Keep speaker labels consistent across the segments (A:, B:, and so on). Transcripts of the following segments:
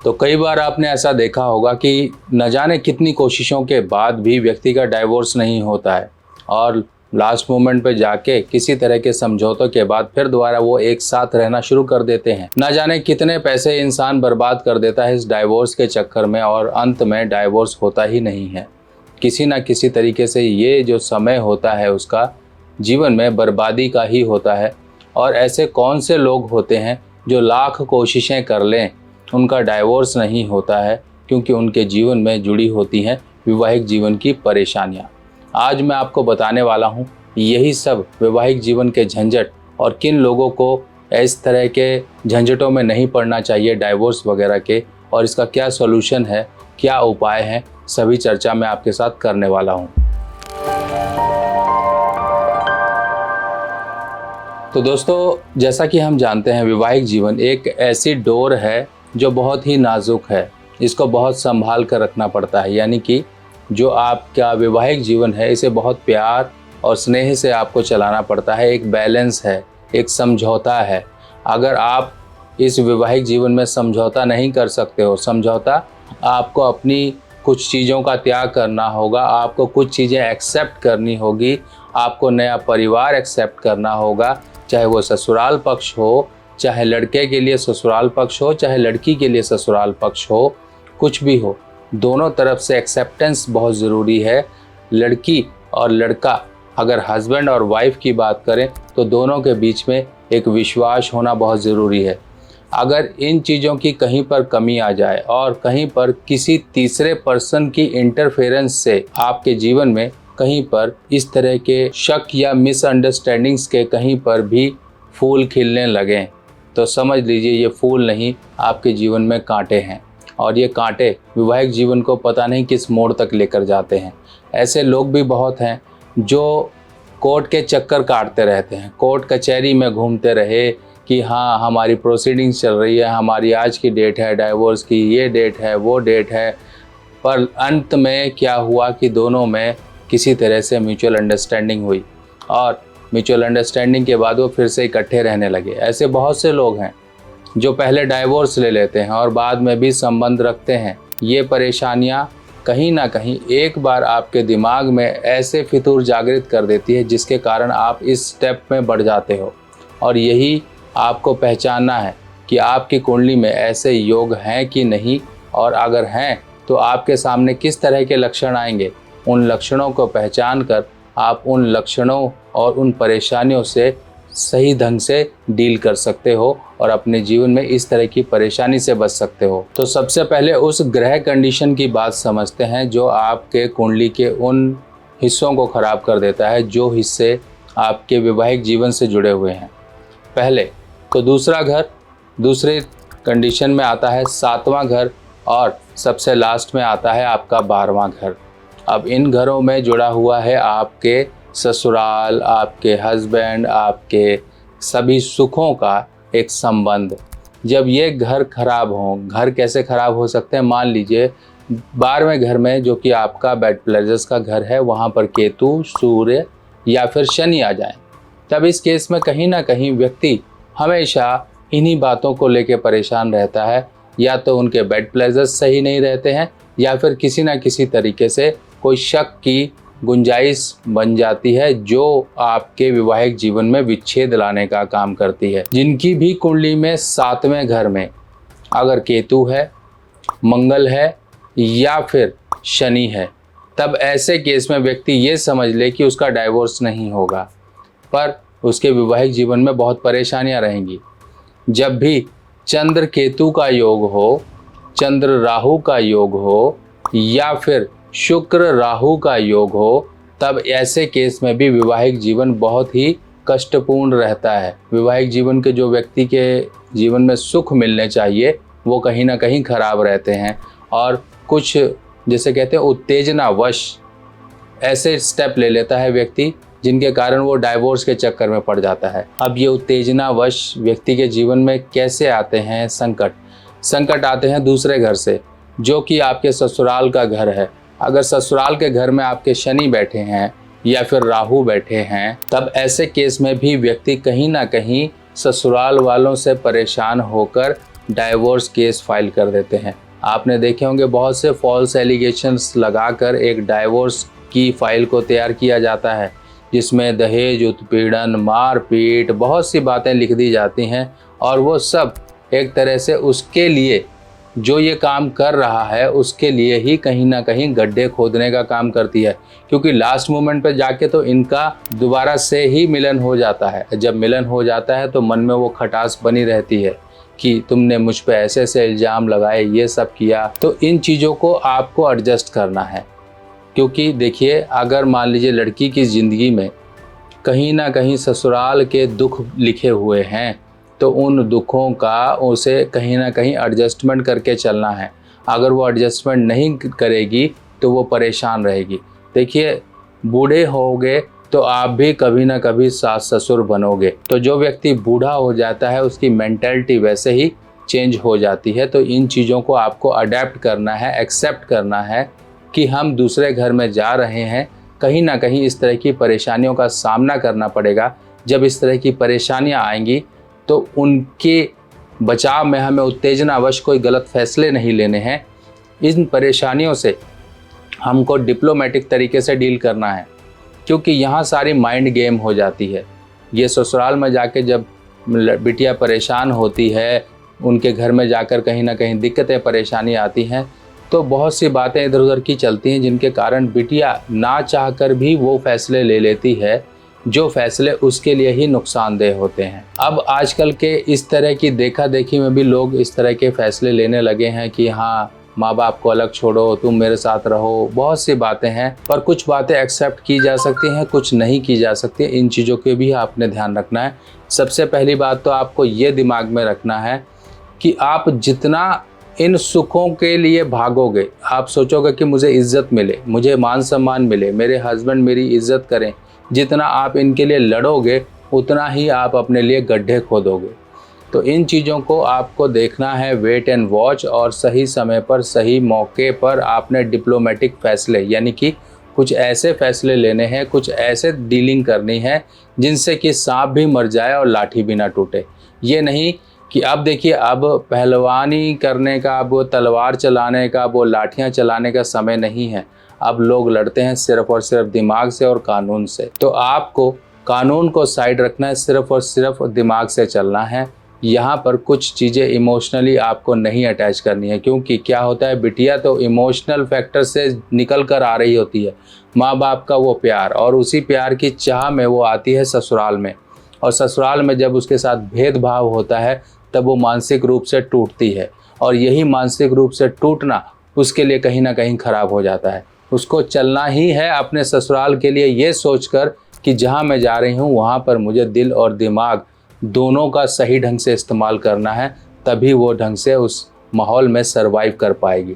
A: तो कई बार आपने ऐसा देखा होगा कि न जाने कितनी कोशिशों के बाद भी व्यक्ति का डाइवोर्स नहीं होता है और लास्ट मोमेंट पे जाके किसी तरह के समझौतों के बाद फिर दोबारा वो एक साथ रहना शुरू कर देते हैं। न जाने कितने पैसे इंसान बर्बाद कर देता है इस डाइवोर्स के चक्कर में और अंत में डाइवोर्स होता ही नहीं है। किसी न किसी तरीके से ये जो समय होता है उसका जीवन में बर्बादी का ही होता है। और ऐसे कौन से लोग होते हैं जो लाख कोशिशें कर लें उनका डाइवोर्स नहीं होता है, क्योंकि उनके जीवन में जुड़ी होती हैं वैवाहिक जीवन की परेशानियां। आज मैं आपको बताने वाला हूं यही सब वैवाहिक जीवन के झंझट और किन लोगों को इस तरह के झंझटों में नहीं पड़ना चाहिए डाइवोर्स वगैरह के, और इसका क्या सॉल्यूशन है, क्या उपाय हैं, सभी चर्चा मैं आपके साथ करने वाला हूं। तो दोस्तों, जैसा कि हम जानते हैं वैवाहिक जीवन एक ऐसी डोर है जो बहुत ही नाजुक है। इसको बहुत संभाल कर रखना पड़ता है, यानी कि जो आपका वैवाहिक जीवन है इसे बहुत प्यार और स्नेह से आपको चलाना पड़ता है। एक बैलेंस है, एक समझौता है। अगर आप इस वैवाहिक जीवन में समझौता नहीं कर सकते हो, समझौता आपको अपनी कुछ चीज़ों का त्याग करना होगा, आपको कुछ चीज़ें एक्सेप्ट करनी होगी, आपको नया परिवार एक्सेप्ट करना होगा, चाहे वो ससुराल पक्ष हो, चाहे लड़के के लिए ससुराल पक्ष हो, चाहे लड़की के लिए ससुराल पक्ष हो, कुछ भी हो, दोनों तरफ से एक्सेप्टेंस बहुत ज़रूरी है। लड़की और लड़का, अगर हस्बैंड और वाइफ की बात करें तो दोनों के बीच में एक विश्वास होना बहुत ज़रूरी है। अगर इन चीज़ों की कहीं पर कमी आ जाए और कहीं पर किसी तीसरे पर्सन की इंटरफेरेंस से आपके जीवन में कहीं पर इस तरह के शक या मिसअंडरस्टैंडिंग्स के कहीं पर भी फूल खिलने लगें, तो समझ लीजिए ये फूल नहीं, आपके जीवन में कांटे हैं। और ये कांटे वैवाहिक जीवन को पता नहीं किस मोड़ तक लेकर जाते हैं। ऐसे लोग भी बहुत हैं जो कोर्ट के चक्कर काटते रहते हैं, कोर्ट कचहरी में घूमते रहे कि हाँ हमारी प्रोसीडिंग्स चल रही है, हमारी आज की डेट है डाइवोर्स की, ये डेट है, वो डेट है, पर अंत में क्या हुआ कि दोनों में किसी तरह से म्यूचुअल अंडरस्टैंडिंग हुई और म्यूचुअल अंडरस्टैंडिंग के बाद वो फिर से इकट्ठे रहने लगे। ऐसे बहुत से लोग हैं जो पहले डाइवोर्स ले लेते हैं और बाद में भी संबंध रखते हैं। ये परेशानियाँ कहीं ना कहीं एक बार आपके दिमाग में ऐसे फितूर जागृत कर देती है जिसके कारण आप इस स्टेप में बढ़ जाते हो। और यही आपको पहचानना है कि आपकी कुंडली में ऐसे योग हैं कि नहीं, और अगर हैं तो आपके सामने किस तरह के लक्षण आएंगे। उन लक्षणों को पहचान कर आप उन लक्षणों और उन परेशानियों से सही ढंग से डील कर सकते हो और अपने जीवन में इस तरह की परेशानी से बच सकते हो। तो सबसे पहले उस ग्रह कंडीशन की बात समझते हैं जो आपके कुंडली के उन हिस्सों को ख़राब कर देता है जो हिस्से आपके वैवाहिक जीवन से जुड़े हुए हैं। पहले तो दूसरा घर, दूसरे कंडीशन में आता है 7वां घर, और सबसे लास्ट में आता है आपका 12वां घर। अब इन घरों में जुड़ा हुआ है आपके ससुराल, आपके हस्बैंड, आपके सभी सुखों का एक संबंध। जब ये घर खराब हों, घर कैसे खराब हो सकते हैं, मान लीजिए 12वें घर में जो कि आपका बेड प्लेजर्स का घर है, वहाँ पर केतु, सूर्य या फिर शनि आ जाए, तब इस केस में कहीं ना कहीं व्यक्ति हमेशा इन्हीं बातों को लेके परेशान रहता है। या तो उनके बेड प्लेजर्स सही नहीं रहते हैं या फिर किसी ना किसी तरीके से कोई शक की गुंजाइश बन जाती है जो आपके वैवाहिक जीवन में विच्छेद लाने का काम करती है। जिनकी भी कुंडली में 7वें घर में अगर केतु है, मंगल है या फिर शनि है, तब ऐसे केस में व्यक्ति ये समझ ले कि उसका डाइवोर्स नहीं होगा, पर उसके वैवाहिक जीवन में बहुत परेशानियां रहेंगी। जब भी चंद्र केतु का योग हो, चंद्र राहु का योग हो या फिर शुक्र राहु का योग हो, तब ऐसे केस में भी वैवाहिक जीवन बहुत ही कष्टपूर्ण रहता है। वैवाहिक जीवन के जो व्यक्ति के जीवन में सुख मिलने चाहिए वो कहीं ना कहीं खराब रहते हैं, और कुछ जैसे कहते हैं उत्तेजनावश ऐसे स्टेप ले लेता है व्यक्ति जिनके कारण वो डाइवोर्स के चक्कर में पड़ जाता है। अब ये उत्तेजनावश व्यक्ति के जीवन में कैसे आते हैं संकट आते हैं दूसरे घर से, जो कि आपके ससुराल का घर है। अगर ससुराल के घर में आपके शनि बैठे हैं या फिर राहु बैठे हैं, तब ऐसे केस में भी व्यक्ति कहीं ना कहीं ससुराल वालों से परेशान होकर डाइवोर्स केस फाइल कर देते हैं। आपने देखे होंगे बहुत से फॉल्स एलिगेशंस लगाकर एक डाइवोर्स की फाइल को तैयार किया जाता है, जिसमें दहेज, उत्पीड़न, मारपीट, बहुत सी बातें लिख दी जाती हैं और वो सब एक तरह से उसके लिए, जो ये काम कर रहा है उसके लिए ही कहीं ना कहीं गड्ढे खोदने का काम करती है। क्योंकि लास्ट मोमेंट पे जाके तो इनका दोबारा से ही मिलन हो जाता है। जब मिलन हो जाता है तो मन में वो खटास बनी रहती है कि तुमने मुझ पे ऐसे ऐसे इल्ज़ाम लगाए, ये सब किया। तो इन चीज़ों को आपको एडजस्ट करना है। क्योंकि देखिए, अगर मान लीजिए लड़की की ज़िंदगी में कहीं ना कहीं ससुराल के दुख लिखे हुए हैं, तो उन दुखों का उसे कहीं ना कहीं एडजस्टमेंट करके चलना है। अगर वो एडजस्टमेंट नहीं करेगी तो वो परेशान रहेगी। देखिए, बूढ़े होगे तो आप भी कभी ना कभी सास ससुर बनोगे। तो जो व्यक्ति बूढ़ा हो जाता है उसकी मेंटालिटी वैसे ही चेंज हो जाती है। तो इन चीज़ों को आपको अडेप्ट करना है, एक्सेप्ट करना है कि हम दूसरे घर में जा रहे हैं, कहीं ना कहीं इस तरह की परेशानियों का सामना करना पड़ेगा। जब इस तरह की परेशानियां आएंगी तो उनके बचाव में हमें उत्तेजनावश कोई गलत फैसले नहीं लेने हैं। इन परेशानियों से हमको डिप्लोमेटिक तरीके से डील करना है, क्योंकि यहाँ सारी माइंड गेम हो जाती है। ये ससुराल में जाके जब बिटिया परेशान होती है, उनके घर में जाकर कहीं ना कहीं दिक्कतें परेशानी आती हैं, तो बहुत सी बातें इधर उधर की चलती हैं, जिनके कारण बिटिया ना चाहकर भी वो फैसले ले लेती है जो फैसले उसके लिए ही नुकसानदेह होते हैं। अब आजकल के इस तरह की देखा देखी में भी लोग इस तरह के फैसले लेने लगे हैं कि हाँ, माँ बाप को अलग छोड़ो, तुम मेरे साथ रहो। बहुत सी बातें हैं, पर कुछ बातें एक्सेप्ट की जा सकती हैं, कुछ नहीं की जा सकती। इन चीज़ों के भी आपने ध्यान रखना है। सबसे पहली बात तो आपको ये दिमाग में रखना है कि आप जितना इन सुखों के लिए भागोगे, आप सोचोगे कि मुझे इज्जत मिले, मुझे मान सम्मान मिले, मेरे हस्बैंड मेरी इज्जत करें, जितना आप इनके लिए लड़ोगे उतना ही आप अपने लिए गड्ढे खोदोगे। तो इन चीज़ों को आपको देखना है, वेट एंड वॉच, और सही समय पर सही मौके पर आपने डिप्लोमेटिक फैसले, यानी कि कुछ ऐसे फैसले लेने हैं, कुछ ऐसे डीलिंग करनी है जिनसे कि सांप भी मर जाए और लाठी भी ना टूटे। ये नहीं कि अब देखिए, अब पहलवानी करने का, अब वो तलवार चलाने का, वो लाठियाँ चलाने का समय नहीं है। अब लोग लड़ते हैं सिर्फ और सिर्फ दिमाग से और कानून से। तो आपको कानून को साइड रखना है, सिर्फ और सिर्फ दिमाग से चलना है। यहाँ पर कुछ चीज़ें इमोशनली आपको नहीं अटैच करनी है, क्योंकि क्या होता है, बिटिया तो इमोशनल फैक्टर से निकल कर आ रही होती है, माँ बाप का वो प्यार, और उसी प्यार की चाह में वो आती है ससुराल में। और ससुराल में जब उसके साथ भेदभाव होता है तब वो मानसिक रूप से टूटती है, और यही मानसिक रूप से टूटना उसके लिए कहीं ना कहीं खराब हो जाता है। उसको चलना ही है अपने ससुराल के लिए ये सोचकर कि जहाँ मैं जा रही हूँ वहाँ पर मुझे दिल और दिमाग दोनों का सही ढंग से इस्तेमाल करना है, तभी वो ढंग से उस माहौल में सरवाइव कर पाएगी।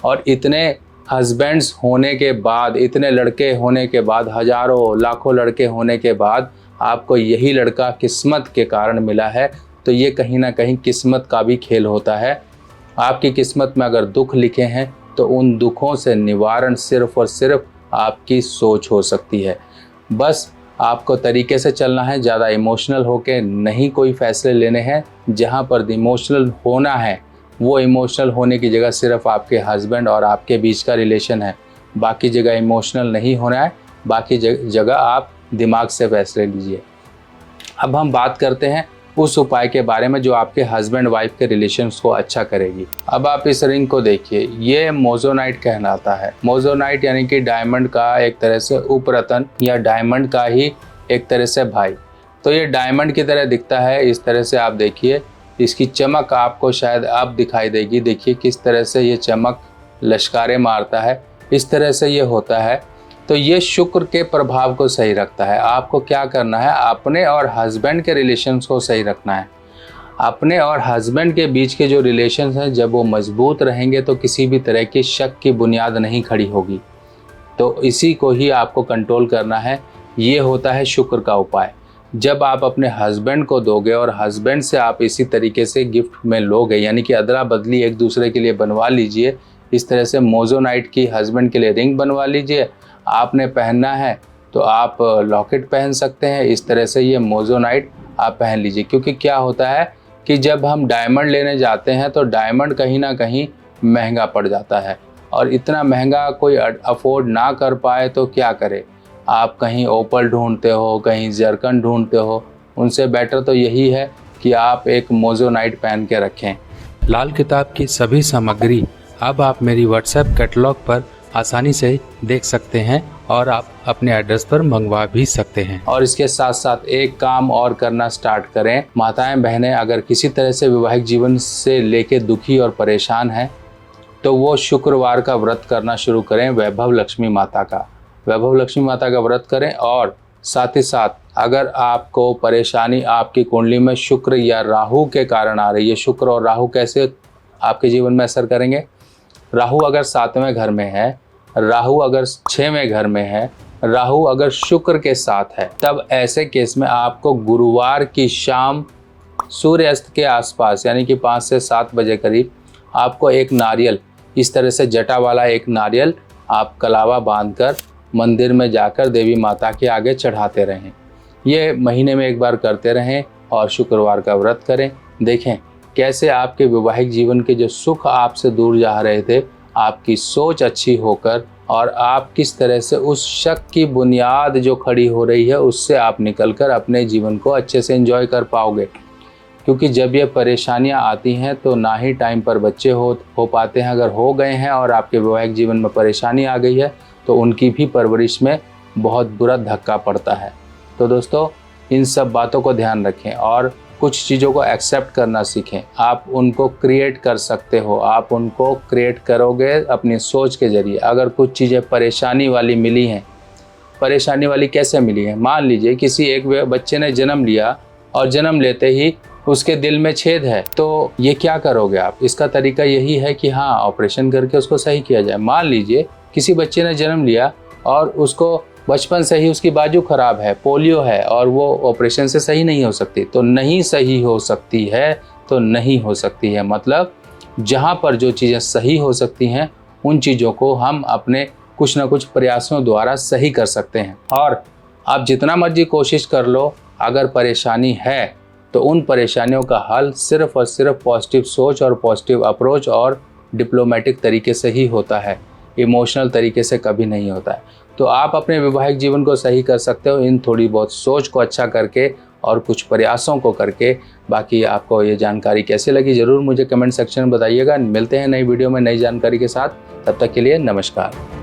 A: और इतने हस्बैंड्स होने के बाद, इतने लड़के होने के बाद, हज़ारों लाखों लड़के होने के बाद आपको यही लड़का किस्मत के कारण मिला है, तो ये कहीं ना कहीं किस्मत का भी खेल होता है। आपकी किस्मत में अगर दुख लिखे हैं तो उन दुखों से निवारण सिर्फ और सिर्फ आपकी सोच हो सकती है। बस आपको तरीके से चलना है, ज़्यादा इमोशनल होके नहीं कोई फैसले लेने हैं। जहाँ पर इमोशनल होना है वो इमोशनल होने की जगह सिर्फ आपके हस्बैंड और आपके बीच का रिलेशन है, बाकी जगह इमोशनल नहीं होना है, बाकी जगह आप दिमाग से फैसले लीजिए। अब हम बात करते हैं उस उपाय के बारे में जो आपके हस्बैंड वाइफ के रिलेशंस को अच्छा करेगी। अब आप इस रिंग को देखिए, ये मोजोनाइट कहलाता है। मोजोनाइट यानी कि डायमंड का एक तरह से उपरतन या डायमंड का ही एक तरह से भाई। तो ये डायमंड की तरह दिखता है। इस तरह से आप देखिए, इसकी चमक आपको शायद अब दिखाई देगी। देखिए किस तरह से ये चमक लश्कारे मारता है, इस तरह से ये होता है। तो ये शुक्र के प्रभाव को सही रखता है। आपको क्या करना है, अपने और हस्बैंड के रिलेशंस को सही रखना है। अपने और हस्बैंड के बीच के जो रिलेशंस हैं, जब वो मजबूत रहेंगे तो किसी भी तरह की शक की बुनियाद नहीं खड़ी होगी। तो इसी को ही आपको कंट्रोल करना है। ये होता है शुक्र का उपाय। जब आप अपने हस्बैंड को दोगे और हस्बैंड से आप इसी तरीके से गिफ्ट में लोगे, यानी कि अदला बदली एक दूसरे के लिए बनवा लीजिए। इस तरह से मोजोनाइट की हस्बैंड के लिए रिंग बनवा लीजिए। आपने पहनना है तो आप लॉकेट पहन सकते हैं। इस तरह से ये मोजोनाइट आप पहन लीजिए, क्योंकि क्या होता है कि जब हम डायमंड लेने जाते हैं तो डायमंड कहीं ना कहीं महंगा पड़ जाता है, और इतना महंगा कोई अफोर्ड ना कर पाए तो क्या करे। आप कहीं ओपल ढूंढते हो, कहीं जरकन ढूंढते हो, उनसे बेटर तो यही है कि आप एक मोजोनाइट पहन के रखें।
B: लाल किताब की सभी सामग्री अब आप मेरी व्हाट्सएप कैटलॉग पर आसानी से देख सकते हैं और आप अपने एड्रेस पर मंगवा भी सकते हैं।
A: और इसके साथ साथ एक काम और करना स्टार्ट करें। माताएं बहनें अगर किसी तरह से वैवाहिक जीवन से लेके दुखी और परेशान हैं तो वो शुक्रवार का व्रत करना शुरू करें, वैभव लक्ष्मी माता का। वैभव लक्ष्मी माता का व्रत करें। और साथ ही साथ अगर आपको परेशानी आपकी कुंडली में शुक्र या राहु के कारण आ रही है, शुक्र और राहु कैसे आपके जीवन में असर करेंगे। राहु अगर 7वें घर में है, राहु अगर 6वें घर में है, राहु अगर शुक्र के साथ है, तब ऐसे केस में आपको गुरुवार की शाम सूर्यास्त के आसपास यानी कि 5 से 7 बजे करीब आपको एक नारियल, इस तरह से जटा वाला एक नारियल आप कलावा बांधकर मंदिर में जाकर देवी माता के आगे चढ़ाते रहें। ये महीने में एक बार करते रहें और शुक्रवार का व्रत करें। देखें कैसे आपके वैवाहिक जीवन के जो सुख आपसे दूर जा रहे थे, आपकी सोच अच्छी होकर और आप किस तरह से उस शक की बुनियाद जो खड़ी हो रही है उससे आप निकलकर अपने जीवन को अच्छे से एंजॉय कर पाओगे। क्योंकि जब ये परेशानियां आती हैं तो ना ही टाइम पर बच्चे हो पाते हैं, अगर हो गए हैं और आपके वैवाहिक जीवन में परेशानी आ गई है तो उनकी भी परवरिश में बहुत बुरा धक्का पड़ता है। तो दोस्तों इन सब बातों को ध्यान रखें और कुछ चीज़ों को एक्सेप्ट करना सीखें। आप उनको क्रिएट कर सकते हो, आप उनको क्रिएट करोगे अपनी सोच के ज़रिए। अगर कुछ चीज़ें परेशानी वाली मिली हैं, परेशानी वाली कैसे मिली हैं, मान लीजिए किसी एक बच्चे ने जन्म लिया और जन्म लेते ही उसके दिल में छेद है, तो ये क्या करोगे आप। इसका तरीका यही है कि हाँ, ऑपरेशन करके उसको सही किया जाए। मान लीजिए किसी बच्चे ने जन्म लिया और उसको बचपन से ही उसकी बाजू खराब है, पोलियो है और वो ऑपरेशन से सही नहीं हो सकती, तो नहीं सही हो सकती है तो नहीं हो सकती है। मतलब जहाँ पर जो चीज़ें सही हो सकती हैं उन चीज़ों को हम अपने कुछ ना कुछ प्रयासों द्वारा सही कर सकते हैं। और आप जितना मर्जी कोशिश कर लो, अगर परेशानी है तो उन परेशानियों का हल सिर्फ और सिर्फ पॉजिटिव सोच और पॉजिटिव अप्रोच और डिप्लोमेटिक तरीके से ही होता है, इमोशनल तरीके से कभी नहीं होता है। तो आप अपने वैवाहिक जीवन को सही कर सकते हो इन थोड़ी बहुत सोच को अच्छा करके और कुछ प्रयासों को करके। बाकी आपको ये जानकारी कैसे लगी ज़रूर मुझे कमेंट सेक्शन में बताइएगा। मिलते हैं नई वीडियो में नई जानकारी के साथ, तब तक के लिए नमस्कार।